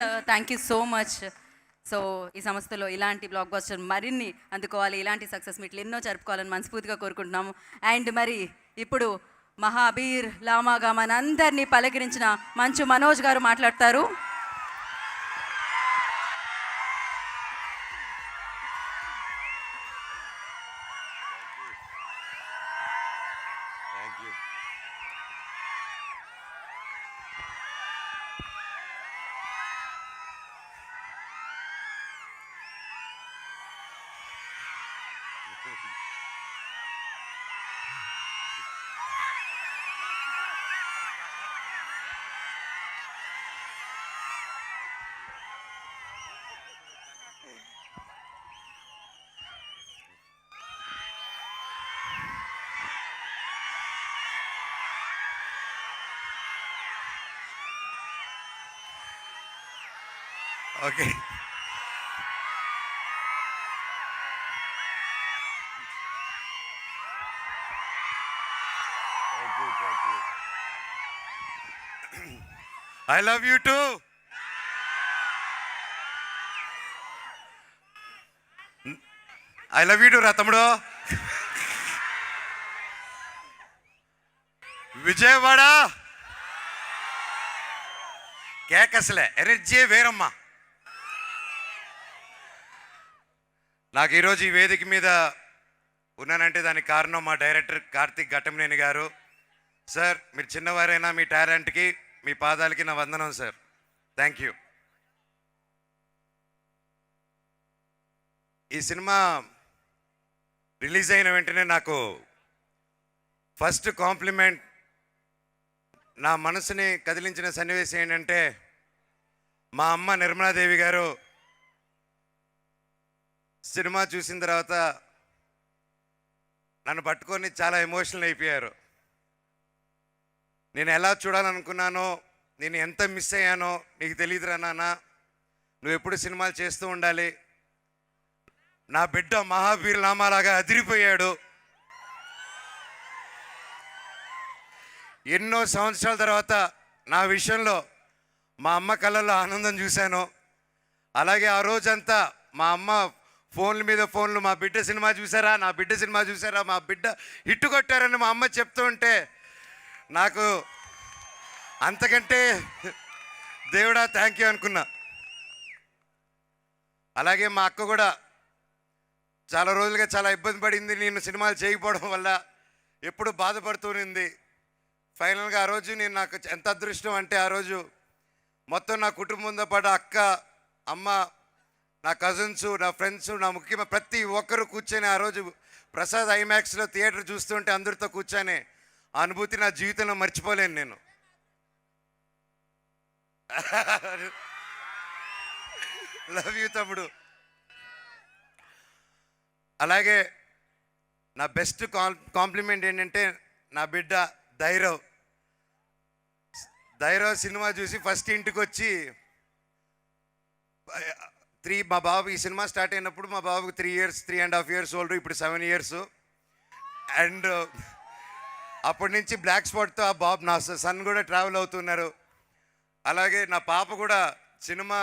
Thank you so much. So ఈ సంస్థలో ఇలాంటి బ్లాక్ బస్టర్ మరిన్ని అందుకోవాలి, ఇలాంటి సక్సెస్ మీట్లు ఎన్నో జరుపుకోవాలని మనస్ఫూర్తిగా కోరుకుంటున్నాము. అండ్ మరి ఇప్పుడు మహాబీర్ లామాగా మనందరినీ పలకరించిన మంచు మనోజ్ గారు మాట్లాడతారు. Okay, I love you two. I love you two రా తమ్ముడు. విజయవాడ కేకసలే ఎనర్జీ వేరమ్మా. నాకు ఈరోజు ఈ వేదిక మీద ఉన్నానంటే దానికి కారణం మా డైరెక్టర్ కార్తిక్ ఘట్టమనేని గారు. సార్, మీరు చిన్నవారైనా మీ టాలెంట్కి మీ పాదాలకి నా వందనం సార్. Thank you. ఈ సినిమా రిలీజ్ అయిన వెంటనే నాకు ఫస్ట్ కాంప్లిమెంట్, నా మనసుని కదిలించిన సన్నివేశం ఏంటంటే మా అమ్మ నిర్మలాదేవి గారు సినిమా చూసిన తర్వాత నన్ను పట్టుకొని చాలా ఎమోషనల్ అయిపోయారు. నేను ఎలా చూడాలనుకున్నానో, నేను ఎంత మిస్ అయ్యానో నీకు తెలియదురా నాన్న, నువ్వు ఎప్పుడు సినిమాలు చేస్తూ ఉండాలి. నా బిడ్డ మహాబీర్ లామాలాగా అదిరిపోయాడు. ఎన్నో సంవత్సరాల తర్వాత నా విషయంలో మా అమ్మ కళ్ళల్లో ఆనందం చూశాను. అలాగే ఆ రోజంతా మా అమ్మ ఫోన్ల మీద ఫోన్లు, మా బిడ్డ సినిమా చూసారా, నా బిడ్డ సినిమా చూసారా, మా బిడ్డ హిట్టు కొట్టారని మా అమ్మ చెప్తూ ఉంటే నాకు అంతకంటే దేవుడా థ్యాంక్ యూ అనుకున్నా. అలాగే మా అక్క కూడా చాలా రోజులుగా చాలా ఇబ్బంది పడింది, నేను సినిమాలు చేయకపోవడం వల్ల ఎప్పుడు బాధపడుతూనింది. ఫైనల్గా ఆ రోజు నేను, నాకు ఎంత అదృష్టం అంటే ఆ రోజు మొత్తం నా కుటుంబంతో పాటు అక్క, అమ్మ, నా కజిన్స్, నా ఫ్రెండ్స్, నా ముఖ్యమైన ప్రతి ఒక్కరు కూర్చొని ఆ రోజు ప్రసాద్ ఐమాక్స్లో థియేటర్ చూస్తుంటే అందరితో కూర్చొని ఆ అనుభూతి నా జీవితంలో మర్చిపోలేను నేను. లవ్ యూ తమ్ముడు. అలాగే నా బెస్ట్ కాంప్లిమెంట్ ఏంటంటే నా బిడ్డ ధైర్యం సినిమా చూసి ఫస్ట్ ఇంటికి వచ్చి మా బాబు ఈ సినిమా స్టార్ట్ అయినప్పుడు మా బాబుకి 3.5 years ఓల్డ్, ఇప్పుడు 7 years. అండ్ అప్పటి నుంచి బ్లాక్ స్పాట్తో ఆ బాబు, నా సన్ కూడా ట్రావెల్ అవుతున్నారు. అలాగే నా పాప కూడా సినిమా,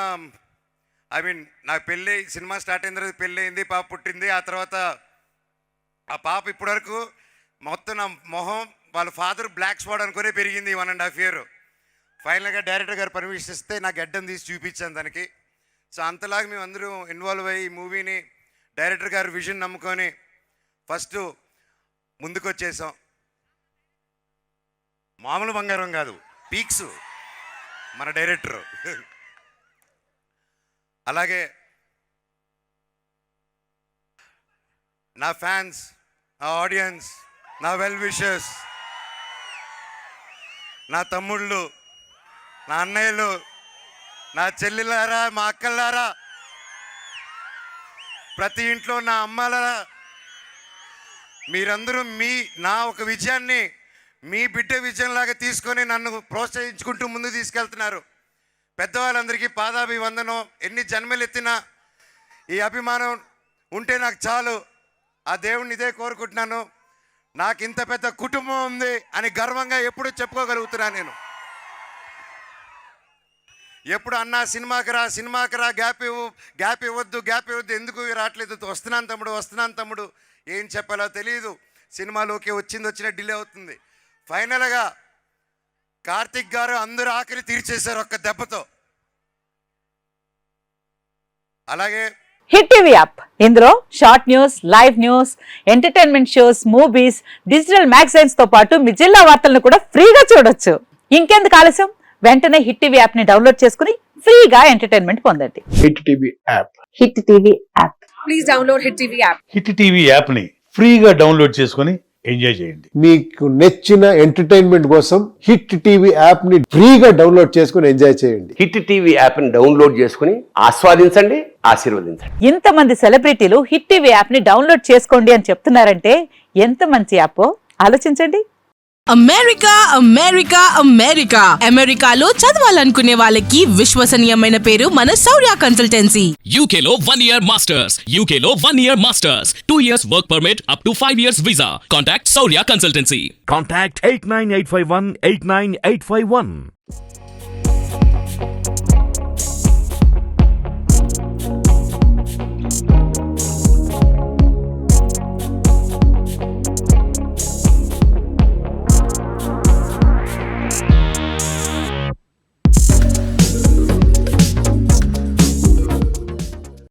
నా పెళ్ళి, సినిమా స్టార్ట్ అయిన తర్వాత పెళ్ళి అయింది, పాప పుట్టింది. ఆ తర్వాత ఆ పాప ఇప్పటివరకు మొత్తం నా మొహం వాళ్ళ ఫాదర్ బ్లాక్ స్పాట్ అనుకునే పెరిగింది 1.5 year. ఫైనల్గా డైరెక్టర్ గారు పర్మిషన్ ఇస్తే నా గడ్డం తీసి చూపించాను దానికి. సో అంతలాగా మేము అందరూ ఇన్వాల్వ్ అయ్యి ఈ మూవీని డైరెక్టర్ గారు విజన్ నమ్ముకొని ఫస్ట్ ముందుకు వచ్చేసాం. మామూలు బంగారం కాదు, పీక్స్ మన డైరెక్టరు. అలాగే నా ఫ్యాన్స్, నా ఆడియన్స్, నా వెల్ విషర్స్, నా తమ్ముళ్ళు, నా అన్నయ్యలు, నా చెల్లెలారా, మా అక్కలారా, ప్రతి ఇంట్లో నా అమ్మలారా, మీరందరూ నా ఒక విజయాన్ని మీ బిడ్డ విజయంలాగా తీసుకొని నన్ను ప్రోత్సహించుకుంటూ ముందుకు తీసుకెళ్తున్నారు. పెద్దవాళ్ళందరికీ పాదాభివందనం. ఎన్ని జన్మలు ఎత్తినా ఈ అభిమానం ఉంటే నాకు చాలు. ఆ దేవుణ్ణి ఇదే కోరుకుంటున్నాను. నాకు ఇంత పెద్ద కుటుంబం ఉంది అని గర్వంగా ఎప్పుడూ చెప్పుకోగలుగుతున్నా నేను. ఎప్పుడు అన్నా సినిమాకి రా గ్యాప్ ఇవ్వద్దు ఎందుకు రావట్లేదు, వస్తున్నాను తమ్ముడు ఏం చెప్పాలో తెలియదు. సినిమాలోకి వచ్చిన డిలే అవుతుంది. ఫైనల్గా కార్తిక్ గారు అందరూ ఆఖరి తీర్చేశారు ఒక్క దెబ్బతో. అలాగే హిట్ టీవీ యాప్, ఇందులో short news, live news, entertainment shows, movies, digital magazines తో పాటు మీ జిల్లా వార్తలను కూడా ఫ్రీగా చూడొచ్చు. ఇంకెందుకు ఆలస్యం, వెంటనే హిట్ టీవీ యాప్ ని డౌన్లోడ్ చేసుకుని ఫ్రీగా ఎంటర్టైన్మెంట్ పొందండి. Hit TV app. Hit TV app. Please download Hit TV app. Hit TV app ని ఫ్రీగా డౌన్లోడ్ చేసుకొని ఎంజాయ్ చేయండి. మీకు నచ్చిన ఎంటర్టైన్మెంట్ కోసం హిట్ టీవీ యాప్ ని ఫ్రీగా డౌన్లోడ్ చేసుకుని ఎంజాయ్ చేయండి. హిట్ టీవీ యాప్ని డౌన్లోడ్ చేసుకుని ఆస్వాదించండి, ఆశీర్వదించండి. ఇంతమంది సెలబ్రిటీలు హిట్ టీవీ యాప్ ని డౌన్లోడ్ చేసుకోండి అని చెప్తున్నారంటే ఎంత మంచి యాప్ ఆలోచించండి. అమెరికాలో చదవాలనుకునే వాళ్ళకి విశ్వసనీయమైన పేరు మన శౌర్య కన్సల్టెన్సీ. UK లో 1 year masters. UK లో 1 year masters. 2 years work permit up to 5 years visa. Contact Saurya Consultancy. Contact 89851 89851.